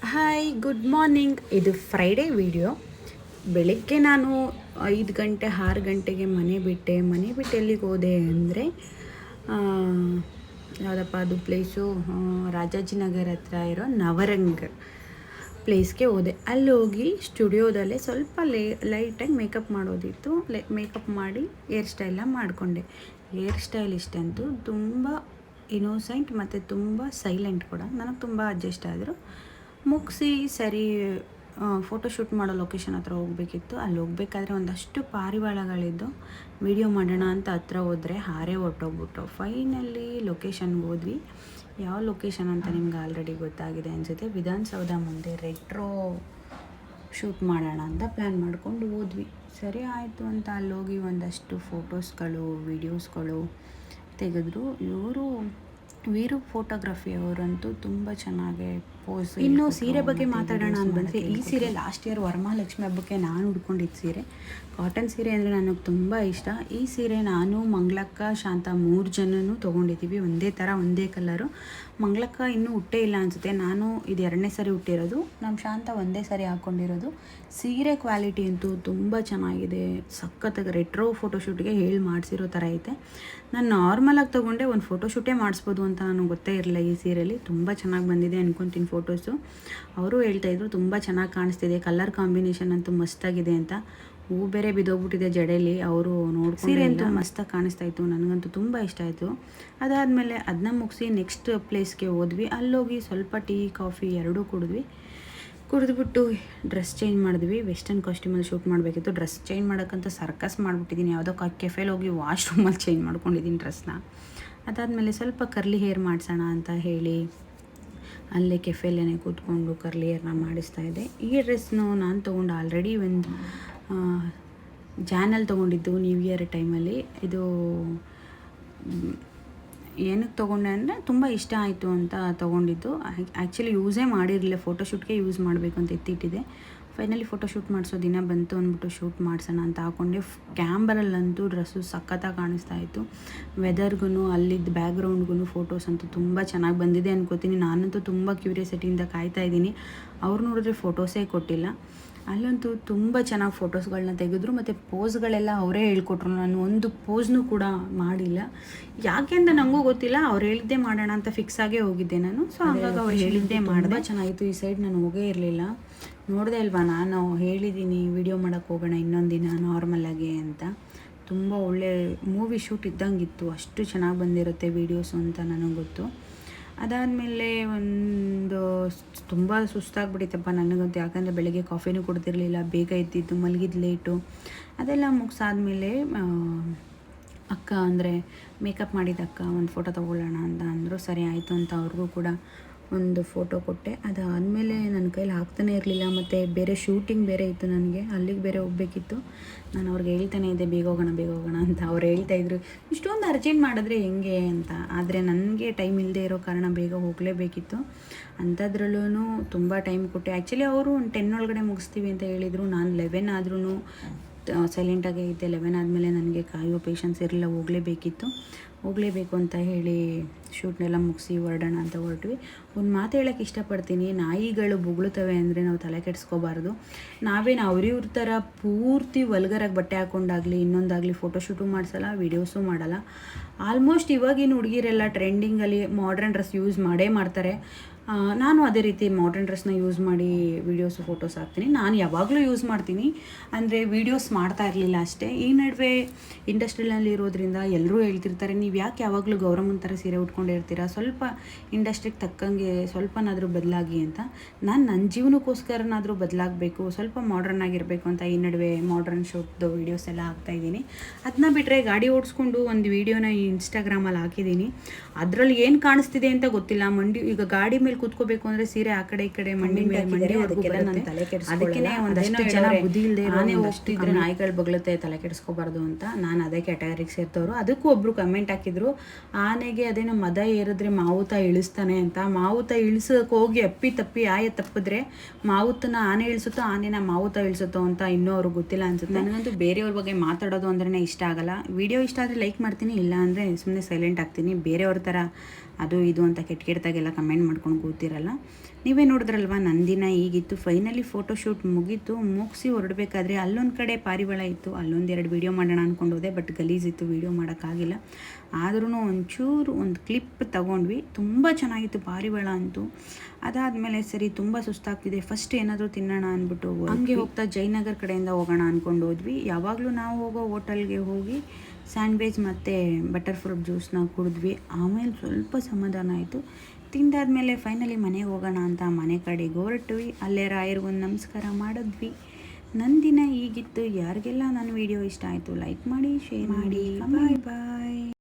Hi good morning. ಇದು Friday video. ಬೆಳಗ್ಗೆ ನಾನು 5 ಗಂಟೆ 6 ಗಂಟೆಗೆ ಮನೆ ಬಿಟ್ಟು ಎಲ್ಲಿಗೆ ಹೋದೆ ಅಂದರೆ ಯಾವುದಪ್ಪ ಅದು ಪ್ಲೇಸು, ರಾಜಾಜಿನಗರ ಹತ್ರ ಇರೋ ನವರಂಗ್ ಪ್ಲೇಸ್ಗೆ ಹೋದೆ. ಅಲ್ಲಿ ಹೋಗಿ ಸ್ಟುಡಿಯೋದಲ್ಲೇ ಸ್ವಲ್ಪ ಲೈಟಾಗಿ ಮೇಕಪ್ ಮಾಡೋದಿತ್ತು. ಮೇಕಪ್ ಮಾಡಿ ಹೇರ್ ಸ್ಟೈಲ್ನ ಮಾಡಿಕೊಂಡೆ. ಹೇರ್ ಸ್ಟೈಲಿಸ್ಟ್ ಅಂತೂ ತುಂಬ ಇನ್ನೋಸೆಂಟ್ ಮತ್ತು ತುಂಬ ಸೈಲೆಂಟ್ ಕೂಡ. ನನಗೆ ತುಂಬ ಅಡ್ಜಸ್ಟ್ ಆದರು. ಮುಗಿಸಿ ಸರಿ ಫೋಟೋಶೂಟ್ ಮಾಡೋ ಲೊಕೇಶನ್ ಹತ್ರ ಹೋಗಬೇಕಿತ್ತು. ಅಲ್ಲಿ ಹೋಗ್ಬೇಕಾದ್ರೆ ಒಂದಷ್ಟು ಪಾರಿವಾಳಗಳಿದ್ದು ವಿಡಿಯೋ ಮಾಡೋಣ ಅಂತ ಹತ್ರ ಹೋದರೆ ಹಾರೇ ಹೊರ್ಟೋಗ್ಬಿಟ್ಟು. ಫೈನಲಿ ಲೊಕೇಶನ್ಗೆ ಹೋದ್ವಿ. ಯಾವ ಲೊಕೇಶನ್ ಅಂತ ನಿಮ್ಗೆ ಆಲ್ರೆಡಿ ಗೊತ್ತಾಗಿದೆ ಅನಿಸುತ್ತೆ. ವಿಧಾನಸೌಧ ಮುಂದೆ ರೆಟ್ರೋ ಶೂಟ್ ಮಾಡೋಣ ಅಂತ ಪ್ಲ್ಯಾನ್ ಮಾಡ್ಕೊಂಡು ಹೋದ್ವಿ. ಸರಿ ಆಯಿತು ಅಂತ ಅಲ್ಲೋಗಿ ಒಂದಷ್ಟು ಫೋಟೋಸ್ಗಳು ವೀಡಿಯೋಸ್ಗಳು ತೆಗೆದ್ರು. ಇವರು ವೀರು ಫೋಟೋಗ್ರಫಿ ಅವರಂತೂ ತುಂಬ ಚೆನ್ನಾಗಿ ಪೋಸ್. ಇನ್ನು ಸೀರೆ ಬಗ್ಗೆ ಮಾತಾಡೋಣ ಅಂತ ಬಂದರೆ, ಈ ಸೀರೆ ಲಾಸ್ಟ್ ಇಯರ್ ವರಮಹಾಲಕ್ಷ್ಮಿ ಹಬ್ಬಕ್ಕೆ ನಾನು ಉಟ್ಕೊಂಡಿದ್ದು ಸೀರೆ. ಕಾಟನ್ ಸೀರೆ ಅಂದರೆ ನನಗೆ ತುಂಬ ಇಷ್ಟ. ಈ ಸೀರೆ ನಾನು ಮಂಗಳಕ್ಕ ಶಾಂತ 3 ಜನನೂ ತೊಗೊಂಡಿದ್ದೀವಿ. ಒಂದೇ ಥರ ಒಂದೇ ಕಲರು. ಮಂಗಳಕ್ಕ ಇನ್ನೂ ಹುಟ್ಟೇ ಇಲ್ಲ ಅನಿಸುತ್ತೆ. ನಾನು ಇದು 2ನೇ ಸರಿ ಹುಟ್ಟಿರೋದು. ನಮ್ಮ ಶಾಂತ ಒಂದೇ ಸರಿ ಹಾಕ್ಕೊಂಡಿರೋದು. ಸೀರೆ ಕ್ವಾಲಿಟಿ ಅಂತೂ ತುಂಬ ಚೆನ್ನಾಗಿದೆ. ಸಖತ್ತಾಗಿ ರೆಟ್ರೋ ಫೋಟೋಶೂಟ್ಗೆ ಮಾಡಿಸಿರೋ ಥರ ಐತೆ. ನಾನು ನಾರ್ಮಲಾಗಿ ತೊಗೊಂಡೆ ಒಂದು ಫೋಟೋಶೂಟೇ ಮಾಡಿಸ್ಬೋದು ಅಂತ ನನಗೆ ಗೊತ್ತೇ ಇರಲಿಲ್ಲ. ಈ ಸೀರೆಯಲ್ಲಿ ತುಂಬ ಚೆನ್ನಾಗಿ ಬಂದಿದೆ ಅನ್ಕೊತೀನಿ ಫೋಟೋಸು. ಅವರು ಹೇಳ್ತಾಯಿದ್ರು ತುಂಬ ಚೆನ್ನಾಗಿ ಕಾಣಿಸ್ತಿದೆ, ಕಲರ್ ಕಾಂಬಿನೇಷನ್ ಅಂತೂ ಮಸ್ತಾಗಿದೆ ಅಂತ. ಹೂ ಬೇರೆ ಬಿದ್ದೋಗ್ಬಿಟ್ಟಿದೆ ಜಡೆಯಲ್ಲಿ. ಅವರು ನೋಡ್ಕೊಂಡು ಸೀರೆ ಅಂತೂ ಮಸ್ತಾಗಿ ಕಾಣಿಸ್ತಾಯಿತ್ತು. ನನಗಂತೂ ತುಂಬ ಇಷ್ಟ ಆಯಿತು. ಅದಾದಮೇಲೆ ಅದನ್ನ ಮುಗಿಸಿ ನೆಕ್ಸ್ಟ್ ಪ್ಲೇಸ್ಗೆ ಹೋದ್ವಿ. ಅಲ್ಲೋಗಿ ಸ್ವಲ್ಪ ಟೀ ಕಾಫಿ ಎರಡೂ ಕುಡಿದ್ಬಿಟ್ಟು ಡ್ರೆಸ್ ಚೇಂಜ್ ಮಾಡಿದ್ವಿ. ವೆಸ್ಟರ್ನ್ ಕಾಸ್ಟ್ಯೂಮಲ್ಲಿ ಶೂಟ್ ಮಾಡಬೇಕಿತ್ತು. ಡ್ರೆಸ್ ಚೇಂಜ್ ಮಾಡೋಕ್ಕಂತ ಸರ್ಕಸ್ ಮಾಡಿಬಿಟ್ಟಿದ್ದೀನಿ. ಯಾವುದೋ ಕೆಫೆಲಿ ಹೋಗಿ ವಾಶ್ರೂಮಲ್ಲಿ ಚೇಂಜ್ ಮಾಡ್ಕೊಂಡಿದ್ದೀನಿ ಡ್ರೆಸ್ನ. ಅದಾದಮೇಲೆ ಸ್ವಲ್ಪ ಕರ್ಲಿ ಹೇರ್ ಮಾಡಿಸೋಣ ಅಂತ ಹೇಳಿ ಅಲ್ಲೇ ಕೆಫೆಲ್ಲೇ ಕೂತ್ಕೊಂಡು ಕರ್ಲಿ ಹೇರ್ನ ಮಾಡಿಸ್ತಾಯಿದ್ದೆ. ಈ ಡ್ರೆಸ್ನು ನಾನು ತೊಗೊಂಡು ಆಲ್ರೆಡಿ ಒಂದು ಜಾನಲ್ಲಿ ತೊಗೊಂಡಿದ್ದು ನ್ಯೂ ಇಯರ್ ಟೈಮಲ್ಲಿ. ಇದು ಏನಕ್ಕೆ ತೊಗೊಂಡೆ ಅಂದರೆ ತುಂಬ ಇಷ್ಟ ಆಯಿತು ಅಂತ ತೊಗೊಂಡಿದ್ದು. ಆ್ಯಕ್ಚುಲಿ ಯೂಸೇ ಮಾಡಿರಲಿಲ್ಲ, ಫೋಟೋಶೂಟ್ಗೆ ಯೂಸ್ ಮಾಡಬೇಕು ಅಂತ ಎತ್ತಿಟ್ಟಿದೆ. ಫೈನಲಿ ಫೋಟೋಶೂಟ್ ಮಾಡಿಸೋ ದಿನ ಬಂತು ಅಂದ್ಬಿಟ್ಟು ಶೂಟ್ ಮಾಡಿಸೋಣ ಅಂತ ಹಾಕ್ಕೊಂಡೆ. ಕ್ಯಾಮ್ರಲ್ಲಂತೂ ಡ್ರೆಸ್ಸು ಸಖತ್ತಾಗಿ ಕಾಣಿಸ್ತಾ ಇತ್ತು. ವೆದರ್ಗೂ ಅಲ್ಲಿದ್ದ ಬ್ಯಾಕ್ಗ್ರೌಂಡ್ಗೂ ಫೋಟೋಸ್ ಅಂತೂ ತುಂಬ ಚೆನ್ನಾಗಿ ಬಂದಿದೆ ಅನ್ಕೋತೀನಿ. ನಾನಂತೂ ತುಂಬ ಕ್ಯೂರಿಯಾಸಿಟಿಯಿಂದ ಕಾಯ್ತಾ ಇದ್ದೀನಿ. ಅವ್ರು ನೋಡಿದ್ರೆ ಫೋಟೋಸೇ ಕೊಟ್ಟಿಲ್ಲ. ಅಲ್ಲಂತೂ ತುಂಬ ಚೆನ್ನಾಗಿ ಫೋಟೋಸ್ಗಳನ್ನ ತೆಗೆದ್ರು ಮತ್ತು ಪೋಸ್ಗಳೆಲ್ಲ ಅವರೇ ಹೇಳ್ಕೊಟ್ರು. ನಾನು ಒಂದು ಪೋಸ್ನೂ ಕೂಡ ಮಾಡಿಲ್ಲ. ಯಾಕೆ ಅಂತ ನನಗೂ ಗೊತ್ತಿಲ್ಲ. ಅವ್ರು ಹೇಳಿದ್ದೇ ಮಾಡೋಣ ಅಂತ ಫಿಕ್ಸ್ ಆಗೇ ಹೋಗಿದ್ದೆ ನಾನು. ಸೊ ಹಾಗಾಗಿ ಅವ್ರು ಹೇಳಿದ್ದೇ ಮಾಡಿದೆ. ಚೆನ್ನಾಗಿತ್ತು. ಈ ಸೈಡ್ ನಾನು ಹೋಗೇ ಇರಲಿಲ್ಲ. ನೋಡಿದೆ ಅಲ್ವಾ, ನಾನು ಹೇಳಿದ್ದೀನಿ ವಿಡಿಯೋ ಮಾಡೋಕ್ಕೆ ಹೋಗೋಣ ಇನ್ನೊಂದು ದಿನ ನಾರ್ಮಲಾಗಿ ಅಂತ. ತುಂಬ ಒಳ್ಳೆ ಮೂವಿ ಶೂಟ್ ಇದ್ದಂಗಿತ್ತು. ಅಷ್ಟು ಚೆನ್ನಾಗಿ ಬಂದಿರುತ್ತೆ ವೀಡಿಯೋಸು ಅಂತ ನನಗೆ ಗೊತ್ತು. ಅದಾದಮೇಲೆ ಒಂದು ತುಂಬ ಸುಸ್ತಾಗ್ಬಿಟ್ಟಿತ್ತಪ್ಪ ನನಗಂತೂ. ಯಾಕಂದರೆ ಬೆಳಗ್ಗೆ ಕಾಫಿನೂ ಕುಡ್ದಿರಲಿಲ್ಲ, ಬೇಗ ಎದ್ದಿದ್ದು, ಮಲಗಿದ್ದು ಲೇಟು. ಅದೆಲ್ಲ ಮುಗಿಸಾದ್ಮೇಲೆ ಅಕ್ಕ ಅಂದರೆ ಮೇಕಪ್ ಮಾಡಿದ ಅಕ್ಕ ಒಂದು ಫೋಟೋ ತೊಗೊಳ್ಳೋಣ ಅಂತ ಅಂದರು. ಸರಿ ಆಯಿತು ಅಂತ ಅವ್ರಿಗೂ ಕೂಡ ಒಂದು ಫೋಟೋ ಕೊಟ್ಟೆ. ಅದಾದಮೇಲೆ ನನ್ನ ಕೈಲಿ ಆಗ್ತಾನೆ ಇರಲಿಲ್ಲ. ಮತ್ತು ಬೇರೆ ಶೂಟಿಂಗ್ ಬೇರೆ ಇತ್ತು ನನಗೆ, ಅಲ್ಲಿಗೆ ಬೇರೆ ಹೋಗಬೇಕಿತ್ತು. ನಾನು ಅವ್ರಿಗೆ ಹೇಳ್ತಾನೆ ಇದ್ದೆ ಬೇಗ ಹೋಗೋಣ ಅಂತ. ಅವ್ರು ಹೇಳ್ತಾಯಿದ್ರು ಇಷ್ಟೊಂದು ಅರ್ಜೆಂಟ್ ಮಾಡಿದ್ರೆ ಹೆಂಗೆ ಅಂತ. ಆದರೆ ನನಗೆ ಟೈಮ್ ಇಲ್ಲದೆ ಇರೋ ಕಾರಣ ಬೇಗ ಹೋಗಲೇಬೇಕಿತ್ತು. ಅಂಥದ್ರಲ್ಲೂ ತುಂಬ ಟೈಮ್ ಕೊಟ್ಟೆ. ಆ್ಯಕ್ಚುಲಿ ಅವರು ಒಂದು 10 ಒಳಗಡೆ ಮುಗಿಸ್ತೀವಿ ಅಂತ ಹೇಳಿದರು. ನಾನು 11 ಆದ್ರೂ ಸೈಲೆಂಟಾಗೇ ಇದ್ದೆ. 11 ಆದಮೇಲೆ ನನಗೆ ಕಾಯೋ ಪೇಷನ್ಸ್ ಇರಲಿಲ್ಲ, ಹೋಗಲೇಬೇಕು ಅಂತ ಹೇಳಿ ಶೂಟ್ನೆಲ್ಲ ಮುಗಿಸಿ ಹೊರಡೋಣ ಅಂತ ಹೊರಟ್ವಿ. ಒಂದು ಮಾತು ಹೇಳೋಕ್ಕೆ ಇಷ್ಟಪಡ್ತೀನಿ, ನಾಯಿಗಳು ಬೊಗಳುತ್ತವೆ ಅಂದರೆ ನಾವು ತಲೆ ಕೆಡಿಸ್ಕೋಬಾರ್ದು. ನಾವೇನು ಅವ್ರಿವ್ರ ಥರ ಪೂರ್ತಿ ವಲ್ಗರಾಗಿ ಬಟ್ಟೆ ಹಾಕ್ಕೊಂಡಾಗಲಿ ಇನ್ನೊಂದಾಗಲಿ ಫೋಟೋಶೂಟು ಮಾಡಿಸಲ್ಲ, ವೀಡಿಯೋಸು ಮಾಡಲ್ಲ. ಆಲ್ಮೋಸ್ಟ್ ಇವಾಗಿನ ಹುಡುಗಿರೆಲ್ಲ ಟ್ರೆಂಡಿಂಗಲ್ಲಿ ಮಾಡ್ರನ್ ಡ್ರೆಸ್ ಯೂಸ್ ಮಾಡ್ತಾರೆ. ನಾನು ಅದೇ ರೀತಿ ಮಾಡ್ರನ್ ಡ್ರೆಸ್ನ ಯೂಸ್ ಮಾಡಿ ವೀಡಿಯೋಸು ಫೋಟೋಸ್ ಹಾಕ್ತೀನಿ. ನಾನು ಯಾವಾಗಲೂ ಯೂಸ್ ಮಾಡ್ತೀನಿ, ಅಂದರೆ ವೀಡಿಯೋಸ್ ಮಾಡ್ತಾ ಇರಲಿಲ್ಲ ಅಷ್ಟೇ. ಈ ನಡುವೆ ಇಂಡಸ್ಟ್ರಿಯಲ್ಲಿ ಇರೋದ್ರಿಂದ ಎಲ್ಲರೂ ಹೇಳ್ತಿರ್ತಾರೆ, ನೀವು ಯಾಕೆ ಯಾವಾಗಲೂ ಗೌರಮ್ಮನ ಥರ ಸೀರೆ ಉಟ್ಕೊಂಡಿರ್ತೀರ, ಸ್ವಲ್ಪ ಇಂಡಸ್ಟ್ರಿಗೆ ತಕ್ಕಂಗೆ ಸ್ವಲ್ಪನಾದರೂ ಬದಲಾಗಿ ಅಂತ. ನಾನು ನನ್ನ ಜೀವನಕ್ಕೋಸ್ಕರನಾದರೂ ಬದಲಾಗಬೇಕು, ಸ್ವಲ್ಪ ಮಾಡ್ರನ್ ಆಗಿರಬೇಕು ಅಂತ ಈ ನಡುವೆ ಮಾಡ್ರನ್ ಶೂಟ್ದು ವೀಡಿಯೋಸ್ ಎಲ್ಲ ಹಾಕ್ತಾಯಿದ್ದೀನಿ. ಅದನ್ನ ಬಿಟ್ಟರೆ ಗಾಡಿ ಓಡಿಸ್ಕೊಂಡು ಒಂದು ವೀಡಿಯೋನ ಇನ್ಸ್ಟಾಗ್ರಾಮಲ್ಲಿ ಹಾಕಿದ್ದೀನಿ. ಅದರಲ್ಲಿ ಏನು ಕಾಣಿಸ್ತಿದೆ ಅಂತ ಗೊತ್ತಿಲ್ಲ. ಈಗ ಗಾಡಿ ಮೇಲೆ ಕೂತ್ಕೋಬೇಕು ಅಂದರೆ ಸೀರೆ ಆ ಕಡೆ ಈ ಕಡೆ ಮಂಡಿ ಅದಕ್ಕೆಲ್ಲ ನಾನು ತಲೆ ಕೆಡಿಸ್ಕೊಳ್ಳಲ್ಲ. ಒಂದಷ್ಟು ಜನ ಬುದ್ಧಿ ಇಲ್ಲದೆ ನಾನೇ ಹೋಗ್ತಿದ್ರೆ ನಾಯಿಗಳು ಬಗ್ಳುತ್ತೆ, ತಲೆ ಕೆಡಿಸ್ಕೋಬಾರ್ದು ಅಂತ. ನಾನು ಅದೇ ಕ್ಯಾಟಗರಿಗೆ ಸೇರ್ತವರು. ಅದಕ್ಕೂ ಒಬ್ಬರು ಕಮೆಂಟ್ ಹಾಕಿದ್ರು, ಆನೆಗೆ ಅದೇನೋ ಮದ ಏರಿದ್ರೆ ಮಾವುತ ಇಳಿಸ್ತಾನೆ ಅಂತ. ಮಾವುತ ಇಳಿಸೋಕೆ ಹೋಗಿ ಅಪ್ಪಿ ತಪ್ಪಿ ತಪ್ಪಿದ್ರೆ ಮಾವುತನ ಆನೆ ಇಳಿಸುತ್ತೋ, ಆನೆನ ಮಾವುತ ಇಳಿಸುತ್ತೋ ಅಂತ ಇನ್ನೂ ಅವ್ರಿಗೆ ಗೊತ್ತಿಲ್ಲ ಅನ್ಸುತ್ತೆ. ನನಗಂತೂ ಬೇರೆಯವ್ರ ಬಗ್ಗೆ ಮಾತಾಡೋದು ಅಂದ್ರೆ ಇಷ್ಟ ಆಗಲ್ಲ. ವಿಡಿಯೋ ಇಷ್ಟ ಆದರೆ ಲೈಕ್ ಮಾಡ್ತೀನಿ, ಇಲ್ಲ ಅಂದರೆ ಸುಮ್ಮನೆ ಸೈಲೆಂಟ್ ಆಗ್ತೀನಿ. ಬೇರೆಯವ್ರ ಥರ ಅದು ಇದು ಅಂತ ಕೆಟ್ಟದಾಗೆಲ್ಲ ಕಮೆಂಟ್ ಮಾಡ್ಕೊಂಡು ಕೂತಿರಲ್ಲ. ನೀವೇ ನೋಡಿದ್ರಲ್ವ ನಂದಿನ ಹೀಗಿತ್ತು. ಫೈನಲಿ ಫೋಟೋಶೂಟ್ ಮುಗಿಸಿ ಹೊರಡಬೇಕಾದ್ರೆ ಅಲ್ಲೊಂದು ಕಡೆ ಪಾರಿವಾಳ ಇತ್ತು, ಅಲ್ಲೊಂದೆರಡು ವೀಡಿಯೋ ಮಾಡೋಣ ಅಂದ್ಕೊಂಡು ಹೋದೆ. ಬಟ್ ಗಲೀಜಿತ್ತು, ವೀಡಿಯೋ ಮಾಡೋಕ್ಕಾಗಿಲ್ಲ. ಆದ್ರೂ ಒಂದು ಕ್ಲಿಪ್ ತೊಗೊಂಡ್ವಿ. ತುಂಬ ಚೆನ್ನಾಗಿತ್ತು ಪಾರಿವಾಳ ಅಂತೂ. ಅದಾದಮೇಲೆ ಸರಿ ತುಂಬ ಸುಸ್ತಾಗ್ತಿದೆ, ಫಸ್ಟ್ ಏನಾದರೂ ತಿನ್ನೋಣ ಅಂದ್ಬಿಟ್ಟು ಹಂಗೆ ಹೋಗ್ತಾ ಜಯನಗರ್ ಕಡೆಯಿಂದ ಹೋಗೋಣ ಅಂದ್ಕೊಂಡು ಹೋದ್ವಿ. ಯಾವಾಗಲೂ ನಾವು ಹೋಗೋ ಹೋಟೆಲ್ಗೆ ಹೋಗಿ ಸ್ಯಾಂಡ್ವಿಚ್ ಮತ್ತು ಬಟರ್ ಫ್ರೂಟ್ ಜ್ಯೂಸನ್ನ ಕುಡಿದ್ವಿ. ಆಮೇಲೆ ಸ್ವಲ್ಪ ಸಮಾಧಾನ ಆಯಿತು. ತಿಂದಾದ್ಮೇಲೆ ಫೈನಲಿ ಮನೆಗೆ ಹೋಗೋಣ ಅಂತ ಮನೆ ಕಡೆಗೆ ಹೊರಟ್ವಿ. ಅಲ್ಲೇ ರಾಯರಿಗೊಂದು ನಮಸ್ಕಾರ ಮಾಡಿದ್ವಿ. ನನ್ನ ದಿನ ಹೀಗಿತ್ತು. ಯಾರಿಗೆಲ್ಲ ನನ್ನ ವಿಡಿಯೋ ಇಷ್ಟ ಆಯಿತು ಲೈಕ್ ಮಾಡಿ, ಶೇರ್ ಮಾಡಿ. ಬಾಯ್ ಬಾಯ್.